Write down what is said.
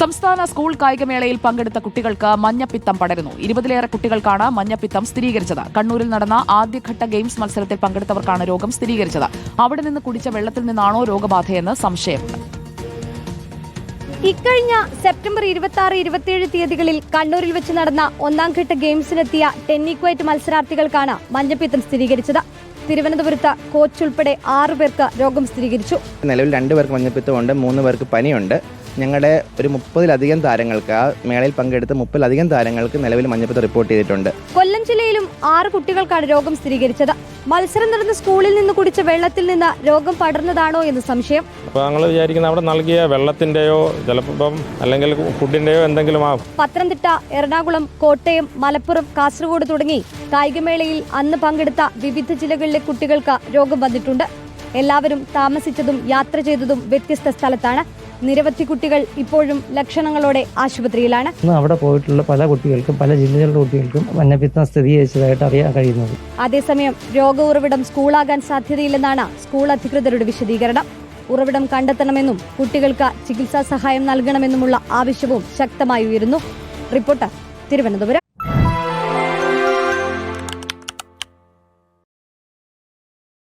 സംസ്ഥാന സ്കൂൾ കായികമേളയിൽ പങ്കെടുത്ത കുട്ടികൾക്ക് മഞ്ഞപ്പിത്തം പടരുന്നു. 20-ലേറെ കുട്ടികൾക്കാണ് മഞ്ഞപ്പിത്തം സ്ഥിരീകരിച്ചത്. കണ്ണൂരിൽ നടന്ന ആദ്യഘട്ട ഗെയിംസ് മത്സരത്തിൽ പങ്കെടുത്തവർക്കാണ് രോഗം സ്ഥിരീകരിച്ചത്. അവിടെ നിന്ന് കുടിച്ച വെള്ളത്തിൽ നിന്നാണോ രോഗബാധയെന്ന് സംശയമുണ്ട്. ഇക്കഴിഞ്ഞ സെപ്റ്റംബർ 26-27 തീയതികളിൽ കണ്ണൂരിൽ വെച്ച് നടന്ന ഒന്നാംഘട്ട ഗെയിംസിനെത്തിയ ടെന്നിക്വൈറ്റ് മത്സരാർത്ഥികൾക്കാണ് മഞ്ഞപ്പിത്തം സ്ഥിരീകരിച്ചത്. തിരുവനന്തപുരത്ത് കോച്ച് ഉൾപ്പെടെ 6 പേർക്ക് രോഗം സ്ഥിരീകരിച്ചു. നിലവിൽ 2 പേർക്ക് മഞ്ഞപ്പിത്തമുണ്ട്, 3 പേർക്ക് പനിയുണ്ട്. ഞങ്ങളുടെ ഒരു 30-ലധികം താരങ്ങൾക്ക്, ആ മേളയിൽ പങ്കെടുത്ത 30-ലധികം താരങ്ങൾക്ക് നിലവിൽ മഞ്ഞപ്പിത്തം റിപ്പോർട്ട് ചെയ്തിട്ടുണ്ട്. കൊല്ലം ജില്ലയിലും 6 കുട്ടികൾക്കാണ് രോഗം സ്ഥിരീകരിച്ചത്. മത്സരം നടന്ന സ്കൂളിൽ നിന്ന് കുടിച്ച വെള്ളത്തിൽ നിന്ന് രോഗം പടർന്നതാണോ എന്ന് സംശയം. അപ്പോൾ ഞങ്ങൾ വിചാരിക്കുന്ന അവിടെ നൽകിയ വെള്ളത്തിന്റെയോ ചിലപ്പം അല്ലെങ്കിൽ ഫുഡിന്റെയോ എന്തെങ്കിലും ആവും. പത്തനംതിട്ട, എറണാകുളം, കോട്ടയം, മലപ്പുറം, കാസർഗോഡ് തുടങ്ങി കായികമേളയിൽ അന്ന് പങ്കെടുത്ത വിവിധ ജില്ലകളിലെ കുട്ടികൾക്ക് രോഗം വന്നിട്ടുണ്ട്. എല്ലാവരും താമസിച്ചതും യാത്ര ചെയ്തതും വ്യത്യസ്ത സ്ഥലത്താണ്. നിരവധി കുട്ടികൾ ഇപ്പോഴും ലക്ഷണങ്ങളോടെ ആശുപത്രിയിലാണ്. അവിടെ പോയിട്ടുള്ള പല കുട്ടികൾക്കും, പല ജില്ലകളിലെ കുട്ടികൾക്കും മഞ്ഞപ്പിത്തം സ്ഥിരീകരിച്ചതായിട്ട് അറിയാൻ കഴിയുന്നത്. അതേസമയം രോഗ ഉറവിടം സ്കൂളാകാൻ സാധ്യതയില്ലെന്നാണ് സ്കൂൾ അധികൃതരുടെ വിശദീകരണം. ഉറവിടം കണ്ടെത്തണമെന്നും കുട്ടികൾക്ക് ചികിത്സാ സഹായം നൽകണമെന്നുമുള്ള ആവശ്യവും ശക്തമായി ഉയരുന്നു. റിപ്പോർട്ടർ, തിരുവനന്തപുരം.